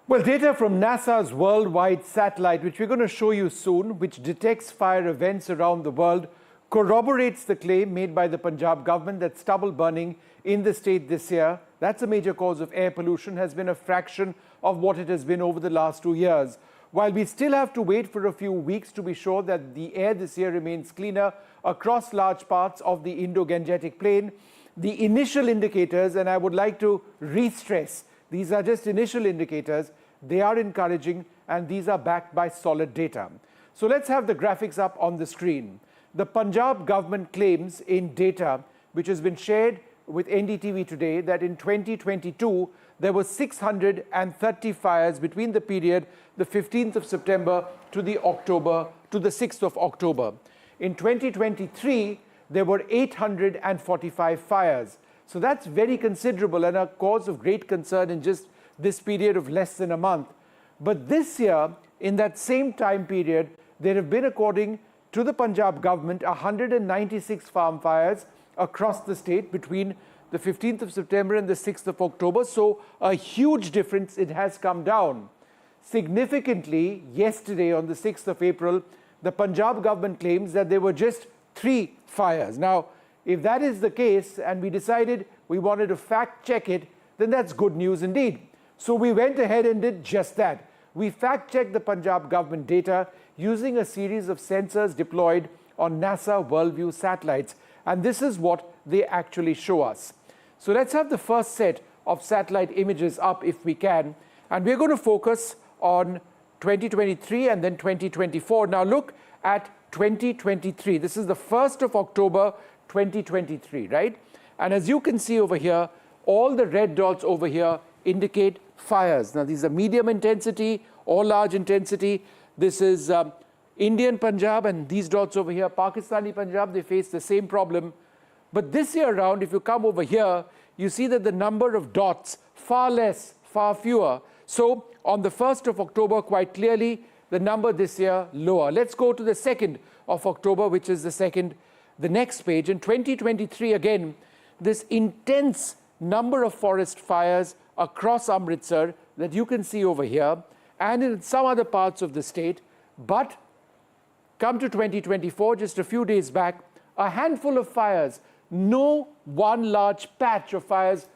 Well, data from NASA's worldwide satellite, which we're going to show you soon, which detects fire events around the world, corroborates the claim made by the Punjab government that stubble burning in the state this year, that's a major cause of air pollution, has been a fraction of what it has been over the last 2 years. While we still have to wait for a few weeks to be sure that the air this year remains cleaner across large parts of the Indo-Gangetic Plain, the initial indicators, and I would like to re-stress, these are just initial indicators, they are encouraging and these are backed by solid data. So let's have the graphics up on the screen. The Punjab government claims in data which has been shared with NDTV today that in 2022 there were 630 fires between the period the 15th of September to the 6th of October. In 2023 there were 845 fires. So that's very considerable and a cause of great concern in just this period of less than a month. But this year, in that same time period, there have been, according to the Punjab government, 196 farm fires across the state between the 15th of September and the 6th of October. So a huge difference, it has come down. Significantly, yesterday on the 6th of April, the Punjab government claims that there were just 3 fires. Now, if that is the case and we decided we wanted to fact check it, then that's good news indeed. So we went ahead and did just that. We fact checked the Punjab government data using a series of sensors deployed on NASA WorldView satellites. And this is what they actually show us. So let's have the first set of satellite images up if we can. And we're going to focus on 2023 and then 2024. Now look at 2023. This is the 1st of October 2023, right? And as you can see over here, all the red dots over here indicate fires. Now these are medium intensity or large intensity. This is Indian Punjab, and these dots over here, Pakistani Punjab, they face the same problem. But this year around, if you come over here, you see that the number of dots, far less, far fewer. So on the 1st of October, quite clearly, the number this year lower. Let's go to the 2nd of October, which is the next page. In 2023, again, this intense number of forest fires across Amritsar that you can see over here and in some other parts of the state. But come to 2024, just a few days back, a handful of fires, no one large patch of fires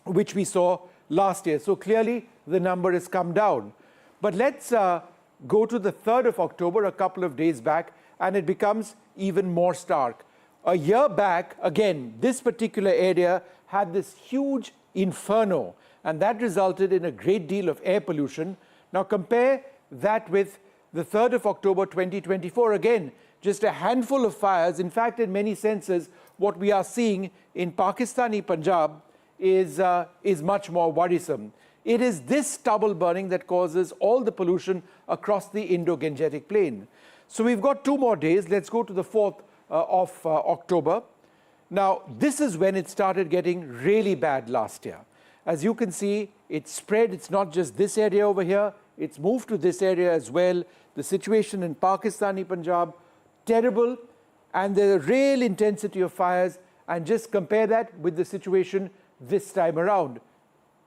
which we saw last year. So clearly the number has come down. But let's go to the 3rd of October, a couple of days back, and it becomes even more stark. A year back, again, this particular area had this huge inferno, and that resulted in a great deal of air pollution. Now compare that with the 3rd of October 2024, again, just a handful of fires. In fact, in many senses, what we are seeing in Pakistani Punjab is much more worrisome. It is this stubble burning that causes all the pollution across the Indo-Gangetic Plain. So we've got 2 more days. Let's go to the 4th of October. Now, this is when it started getting really bad last year. As you can see, it's spread. It's not just this area over here. It's moved to this area as well. The situation in Pakistani Punjab, terrible. And the real intensity of fires. And just compare that with the situation this time around.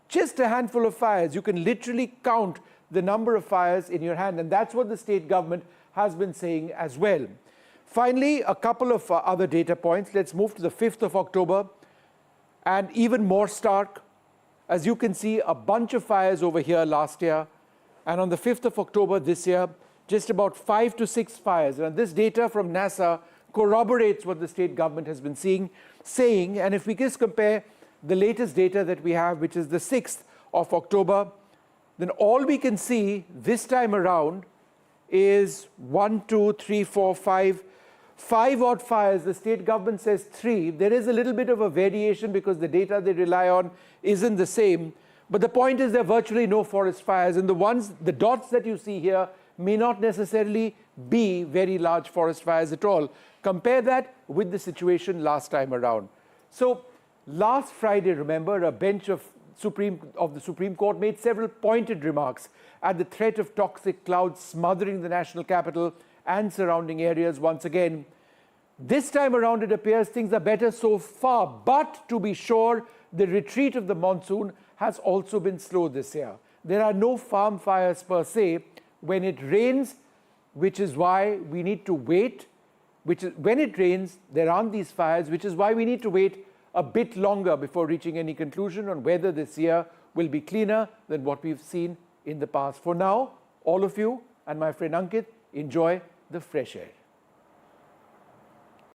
Just a handful of fires. You can literally count the number of fires in your hand. And that's what the state government has been saying as well. Finally, a couple of other data points. Let's move to the 5th of October. And even more stark, as you can see, a bunch of fires over here last year. And on the 5th of October this year, just about 5 to 6 fires. And this data from NASA corroborates what the state government has been saying. And if we just compare the latest data that we have, which is the 6th of October, then all we can see this time around is 1, 2, 3, 4, 5 odd fires. The state government says 3. There is a little bit of a variation because the data they rely on isn't the same. But the point is there are virtually no forest fires. And the dots that you see here may not necessarily be very large forest fires at all. Compare that with the situation last time around. So last Friday, remember, a bench of the Supreme Court made several pointed remarks at the threat of toxic clouds smothering the national capital and surrounding areas once again. This time around, it appears things are better so far, but to be sure, the retreat of the monsoon has also been slow this year. There are no farm fires per se. When it rains, which is why we need to wait, when it rains, there aren't these fires, which is why we need to wait a bit longer before reaching any conclusion on whether this year will be cleaner than what we've seen in the past. For now, all of you and my friend Ankit, enjoy the fresh air.